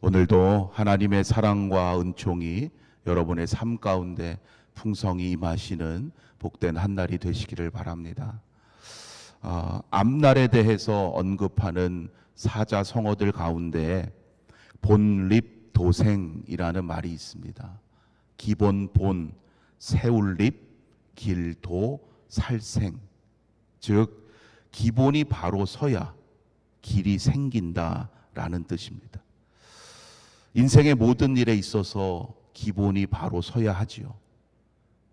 오늘도 하나님의 사랑과 은총이 여러분의 삶 가운데 풍성히 임하시는 복된 한 날이 되시기를 바랍니다. 앞날에 대해서 언급하는 사자성어들 가운데 본립도생이라는 말이 있습니다. 기본 본, 세울립, 길도, 살생. 즉 기본이 바로 서야 길이 생긴다라는 뜻입니다. 인생의 모든 일에 있어서 기본이 바로 서야 하지요.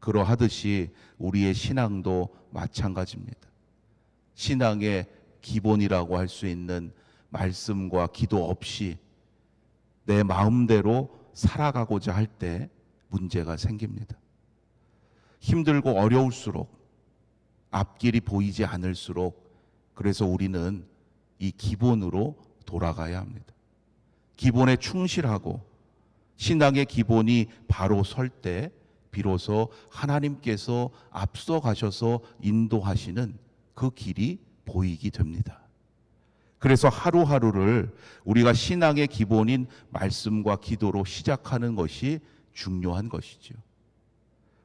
그러하듯이 우리의 신앙도 마찬가지입니다. 신앙의 기본이라고 할 수 있는 말씀과 기도 없이 내 마음대로 살아가고자 할 때 문제가 생깁니다. 힘들고 어려울수록, 앞길이 보이지 않을수록, 그래서 우리는 이 기본으로 돌아가야 합니다. 기본에 충실하고 신앙의 기본이 바로 설 때 비로소 하나님께서 앞서 가셔서 인도하시는 그 길이 보이게 됩니다. 그래서 하루하루를 우리가 신앙의 기본인 말씀과 기도로 시작하는 것이 중요한 것이죠.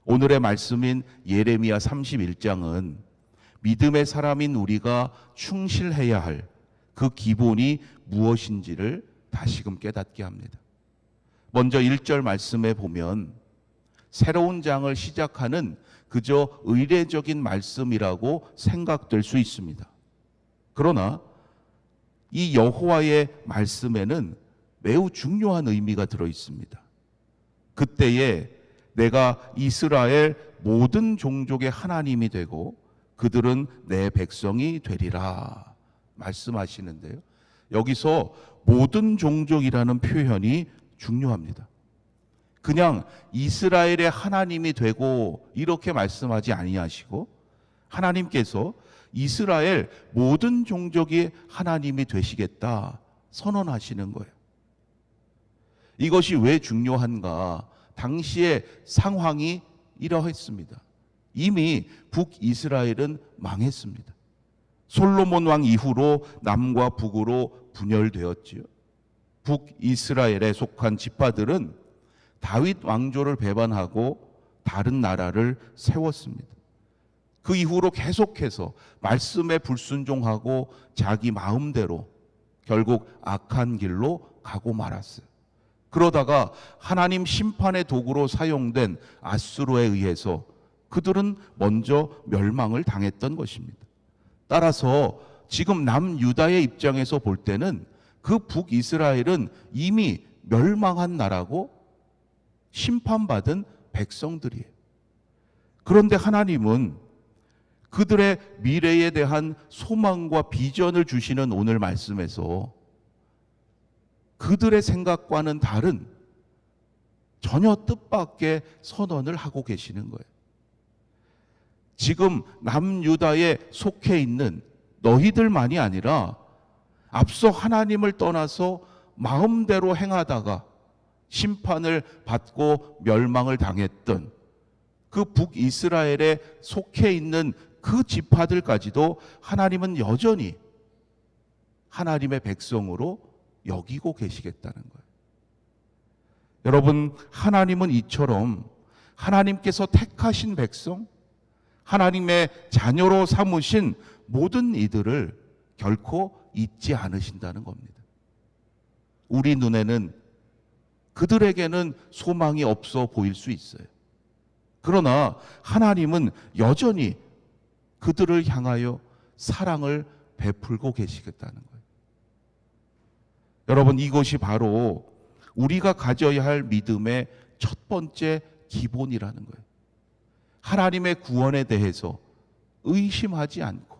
오늘의 말씀인 예레미야 31장은 믿음의 사람인 우리가 충실해야 할 그 기본이 무엇인지를 다시금 깨닫게 합니다. 먼저 1절 말씀에 보면 새로운 장을 시작하는 그저 의례적인 말씀이라고 생각될 수 있습니다. 그러나 이 여호와의 말씀에는 매우 중요한 의미가 들어 있습니다. 그때에 내가 이스라엘 모든 종족의 하나님이 되고 그들은 내 백성이 되리라 말씀하시는데요. 여기서 모든 종족이라는 표현이 중요합니다. 그냥 이스라엘의 하나님이 되고 이렇게 말씀하지 아니하시고 하나님께서 이스라엘 모든 종족이 하나님이 되시겠다 선언하시는 거예요. 이것이 왜 중요한가? 당시의 상황이 이러했습니다. 이미 북이스라엘은 망했습니다. 솔로몬 왕 이후로 남과 북으로 분열되었지요. 북이스라엘에 속한 지파들은 다윗 왕조를 배반하고 다른 나라를 세웠습니다. 그 이후로 계속해서 말씀에 불순종하고 자기 마음대로 결국 악한 길로 가고 말았어요. 그러다가 하나님 심판의 도구로 사용된 아수르에 의해서 그들은 먼저 멸망을 당했던 것입니다. 따라서 지금 남유다의 입장에서 볼 때는 그 북이스라엘은 이미 멸망한 나라고 심판받은 백성들이에요. 그런데 하나님은 그들의 미래에 대한 소망과 비전을 주시는 오늘 말씀에서 그들의 생각과는 다른 전혀 뜻밖의 선언을 하고 계시는 거예요. 지금 남유다에 속해 있는 너희들만이 아니라 앞서 하나님을 떠나서 마음대로 행하다가 심판을 받고 멸망을 당했던 그 북이스라엘에 속해 있는 그 지파들까지도 하나님은 여전히 하나님의 백성으로 여기고 계시겠다는 거예요. 여러분, 하나님은 이처럼 하나님께서 택하신 백성, 하나님의 자녀로 삼으신 모든 이들을 결코 잊지 않으신다는 겁니다. 우리 눈에는 그들에게는 소망이 없어 보일 수 있어요. 그러나 하나님은 여전히 그들을 향하여 사랑을 베풀고 계시겠다는 거예요. 여러분, 이것이 바로 우리가 가져야 할 믿음의 첫 번째 기본이라는 거예요. 하나님의 구원에 대해서 의심하지 않고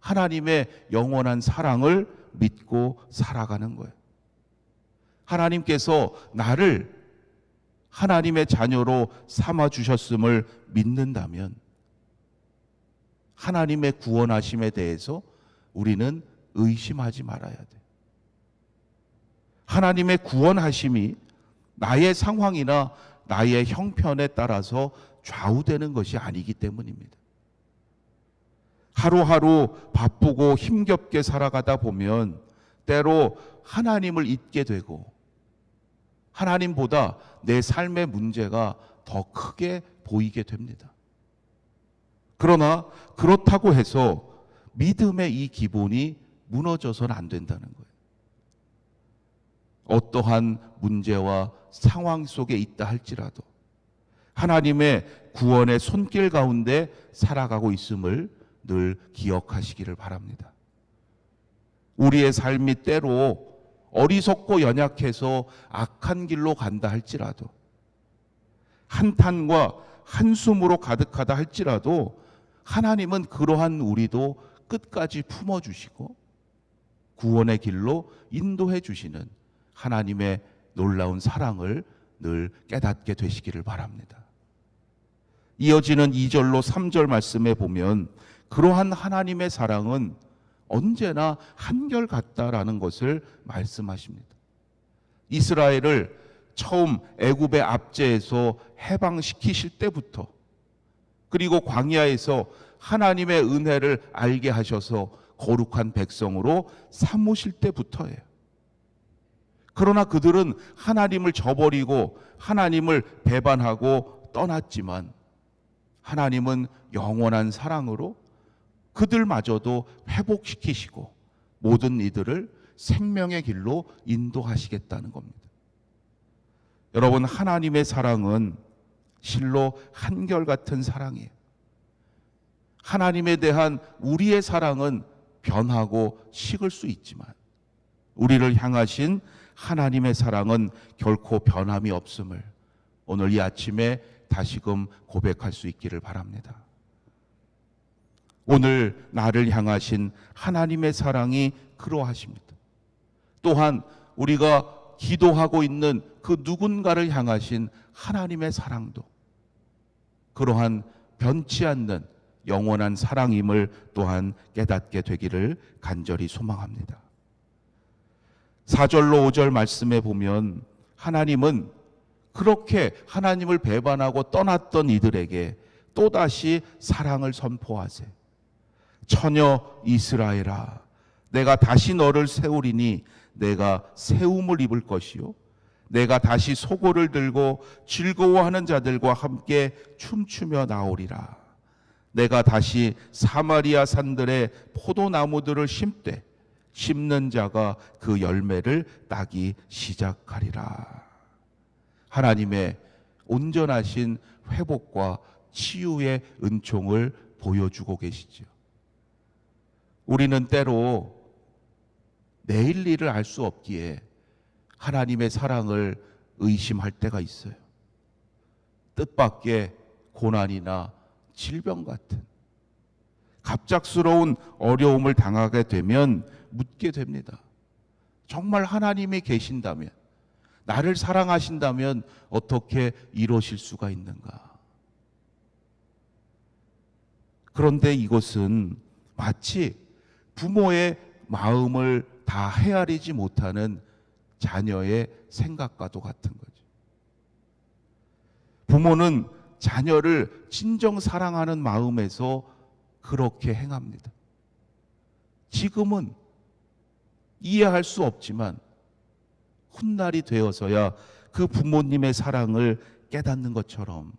하나님의 영원한 사랑을 믿고 살아가는 거예요. 하나님께서 나를 하나님의 자녀로 삼아 주셨음을 믿는다면 하나님의 구원하심에 대해서 우리는 의심하지 말아야 돼요. 하나님의 구원하심이 나의 상황이나 나의 형편에 따라서 좌우되는 것이 아니기 때문입니다. 하루하루 바쁘고 힘겹게 살아가다 보면 때로 하나님을 잊게 되고 하나님보다 내 삶의 문제가 더 크게 보이게 됩니다. 그러나 그렇다고 해서 믿음의 이 기본이 무너져서는 안 된다는 거예요. 어떠한 문제와 상황 속에 있다 할지라도 하나님의 구원의 손길 가운데 살아가고 있음을 늘 기억하시기를 바랍니다. 우리의 삶이 때로 어리석고 연약해서 악한 길로 간다 할지라도, 한탄과 한숨으로 가득하다 할지라도 하나님은 그러한 우리도 끝까지 품어주시고 구원의 길로 인도해 주시는 하나님의 놀라운 사랑을 늘 깨닫게 되시기를 바랍니다. 이어지는 2절로 3절 말씀에 보면 그러한 하나님의 사랑은 언제나 한결같다라는 것을 말씀하십니다. 이스라엘을 처음 애굽의 압제에서 해방시키실 때부터, 그리고 광야에서 하나님의 은혜를 알게 하셔서 거룩한 백성으로 삼으실 때부터예요. 그러나 그들은 하나님을 저버리고 하나님을 배반하고 떠났지만 하나님은 영원한 사랑으로 그들마저도 회복시키시고 모든 이들을 생명의 길로 인도하시겠다는 겁니다. 여러분, 하나님의 사랑은 실로 한결같은 사랑이에요. 하나님에 대한 우리의 사랑은 변하고 식을 수 있지만 우리를 향하신 하나님의 사랑은 결코 변함이 없음을 오늘 이 아침에 다시금 고백할 수 있기를 바랍니다. 오늘 나를 향하신 하나님의 사랑이 그러하십니다. 또한 우리가 기도하고 있는 그 누군가를 향하신 하나님의 사랑도 그러한 변치 않는 영원한 사랑임을 또한 깨닫게 되기를 간절히 소망합니다. 4절로 5절 말씀에 보면 하나님은 그렇게 하나님을 배반하고 떠났던 이들에게 또다시 사랑을 선포하세. 처녀 이스라엘아, 내가 다시 너를 세우리니 내가 세움을 입을 것이요 내가 다시 소고를 들고 즐거워하는 자들과 함께 춤추며 나오리라. 내가 다시 사마리아 산들의 포도나무들을 심되 심는 자가 그 열매를 따기 시작하리라. 하나님의 온전하신 회복과 치유의 은총을 보여주고 계시죠. 우리는 때로 내일 일을 알 수 없기에 하나님의 사랑을 의심할 때가 있어요. 뜻밖의 고난이나 질병 같은 갑작스러운 어려움을 당하게 되면 묻게 됩니다. 정말 하나님이 계신다면, 나를 사랑하신다면 어떻게 이러실 수가 있는가? 그런데 이것은 마치 부모의 마음을 다 헤아리지 못하는 자녀의 생각과도 같은 거죠. 부모는 자녀를 진정 사랑하는 마음에서 그렇게 행합니다. 지금은 이해할 수 없지만 훗날이 되어서야 그 부모님의 사랑을 깨닫는 것처럼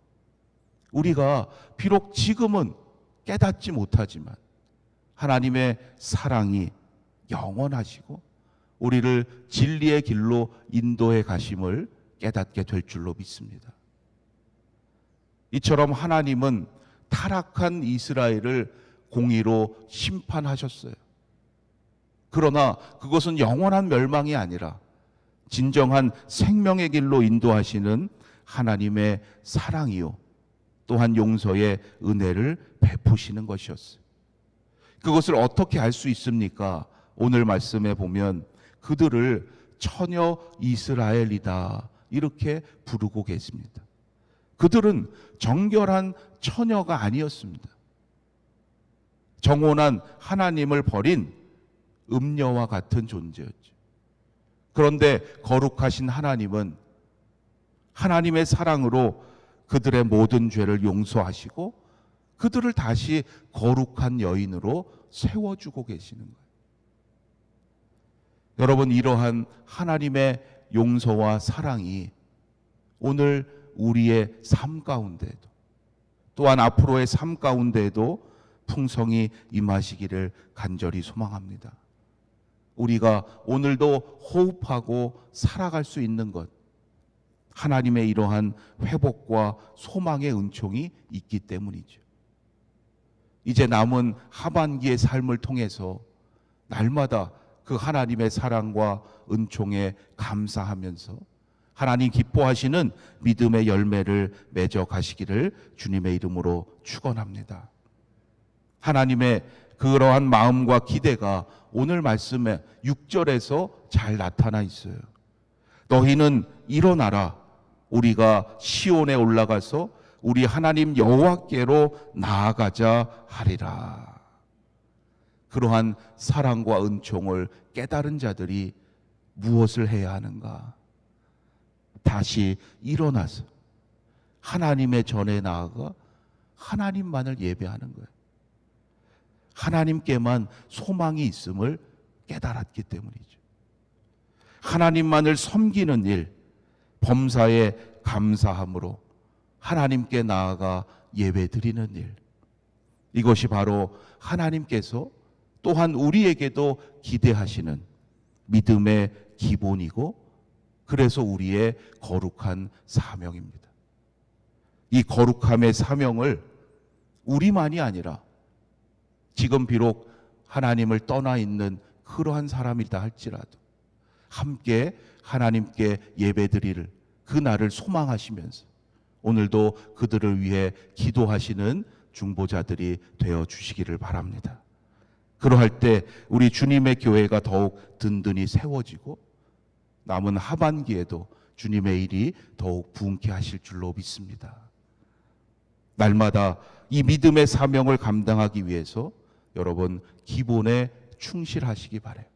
우리가 비록 지금은 깨닫지 못하지만 하나님의 사랑이 영원하시고 우리를 진리의 길로 인도해 가심을 깨닫게 될 줄로 믿습니다. 이처럼 하나님은 타락한 이스라엘을 공의로 심판하셨어요. 그러나 그것은 영원한 멸망이 아니라 진정한 생명의 길로 인도하시는 하나님의 사랑이요 또한 용서의 은혜를 베푸시는 것이었어요. 그것을 어떻게 알 수 있습니까? 오늘 말씀에 보면 그들을 처녀 이스라엘이다 이렇게 부르고 계십니다. 그들은 정결한 처녀가 아니었습니다. 정혼한 하나님을 버린 음녀와 같은 존재였죠. 그런데 거룩하신 하나님은 하나님의 사랑으로 그들의 모든 죄를 용서하시고 그들을 다시 거룩한 여인으로 세워주고 계시는 거예요. 여러분, 이러한 하나님의 용서와 사랑이 오늘 우리의 삶 가운데도 또한 앞으로의 삶 가운데에도 풍성히 임하시기를 간절히 소망합니다. 우리가 오늘도 호흡하고 살아갈 수 있는 것, 하나님의 이러한 회복과 소망의 은총이 있기 때문이죠. 이제 남은 하반기의 삶을 통해서 날마다 그 하나님의 사랑과 은총에 감사하면서 하나님 기뻐하시는 믿음의 열매를 맺어 가시기를 주님의 이름으로 축원합니다. 하나님의 그러한 마음과 기대가 오늘 말씀에 6절에서 잘 나타나 있어요. 너희는 일어나라. 우리가 시온에 올라가서 우리 하나님 여호와께로 나아가자 하리라. 그러한 사랑과 은총을 깨달은 자들이 무엇을 해야 하는가? 다시 일어나서 하나님의 전에 나아가 하나님만을 예배하는 거예요. 하나님께만 소망이 있음을 깨달았기 때문이죠. 하나님만을 섬기는 일, 범사에 감사함으로 하나님께 나아가 예배드리는 일, 이것이 바로 하나님께서 또한 우리에게도 기대하시는 믿음의 기본이고 그래서 우리의 거룩한 사명입니다. 이 거룩함의 사명을 우리만이 아니라 지금 비록 하나님을 떠나 있는 그러한 사람이다 할지라도 함께 하나님께 예배드릴 그 날을 소망하시면서 오늘도 그들을 위해 기도하시는 중보자들이 되어 주시기를 바랍니다. 그러할 때 우리 주님의 교회가 더욱 든든히 세워지고 남은 하반기에도 주님의 일이 더욱 부흥케 하실 줄로 믿습니다. 날마다 이 믿음의 사명을 감당하기 위해서 여러분 기본에 충실하시기 바라요.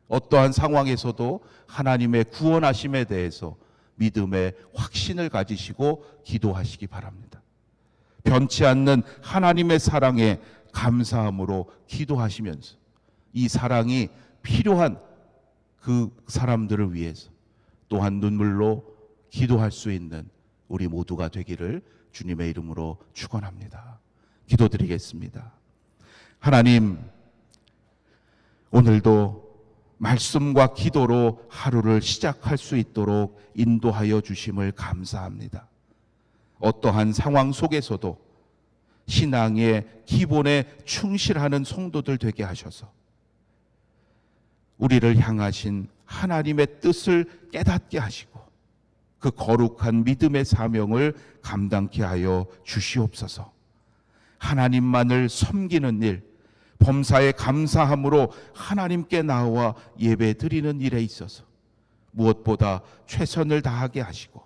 어떠한 상황에서도 하나님의 구원하심에 대해서 믿음의 확신을 가지시고 기도하시기 바랍니다. 변치 않는 하나님의 사랑에 감사함으로 기도하시면서 이 사랑이 필요한 그 사람들을 위해서 또한 눈물로 기도할 수 있는 우리 모두가 되기를 주님의 이름으로 축원합니다. 기도드리겠습니다. 하나님, 오늘도 말씀과 기도로 하루를 시작할 수 있도록 인도하여 주심을 감사합니다. 어떠한 상황 속에서도 신앙의 기본에 충실하는 성도들 되게 하셔서 우리를 향하신 하나님의 뜻을 깨닫게 하시고 그 거룩한 믿음의 사명을 감당케 하여 주시옵소서. 하나님만을 섬기는 일, 범사에 감사함으로 하나님께 나와 예배드리는 일에 있어서 무엇보다 최선을 다하게 하시고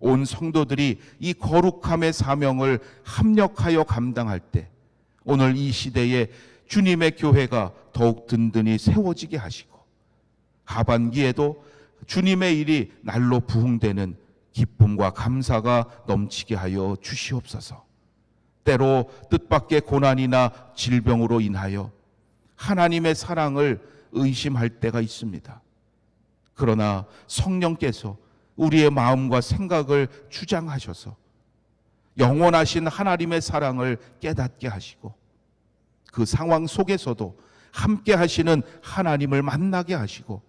온 성도들이 이 거룩함의 사명을 합력하여 감당할 때 오늘 이 시대에 주님의 교회가 더욱 든든히 세워지게 하시고 하반기에도 주님의 일이 날로 부흥되는 기쁨과 감사가 넘치게 하여 주시옵소서. 때로 뜻밖의 고난이나 질병으로 인하여 하나님의 사랑을 의심할 때가 있습니다. 그러나 성령께서 우리의 마음과 생각을 주장하셔서 영원하신 하나님의 사랑을 깨닫게 하시고 그 상황 속에서도 함께 하시는 하나님을 만나게 하시고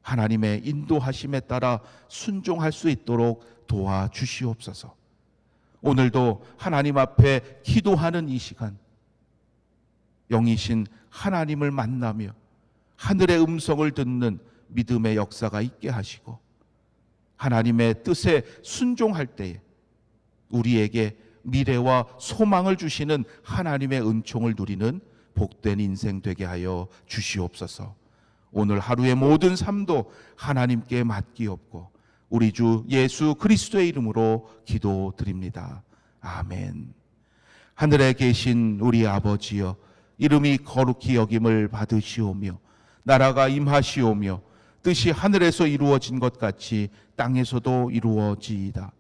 하나님의 인도하심에 따라 순종할 수 있도록 도와주시옵소서. 오늘도 하나님 앞에 기도하는 이 시간 영이신 하나님을 만나며 하늘의 음성을 듣는 믿음의 역사가 있게 하시고 하나님의 뜻에 순종할 때에 우리에게 미래와 소망을 주시는 하나님의 은총을 누리는 복된 인생 되게 하여 주시옵소서. 오늘 하루의 모든 삶도 하나님께 맡기옵고 우리 주 예수 그리스도의 이름으로 기도드립니다. 아멘. 하늘에 계신 우리 아버지여, 이름이 거룩히 여김을 받으시오며 나라가 임하시오며 뜻이 하늘에서 이루어진 것 같이 땅에서도 이루어지이다.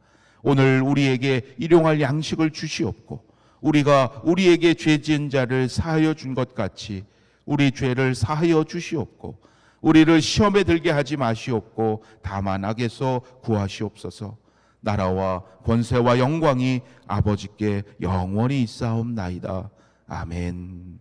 오늘 우리에게 일용할 양식을 주시옵고 우리가 우리에게 죄 지은 자를 사하여 준 것 같이 우리 죄를 사하여 주시옵고 우리를 시험에 들게 하지 마시옵고 다만 악에서 구하시옵소서. 나라와 권세와 영광이 아버지께 영원히 있사옵나이다. 아멘.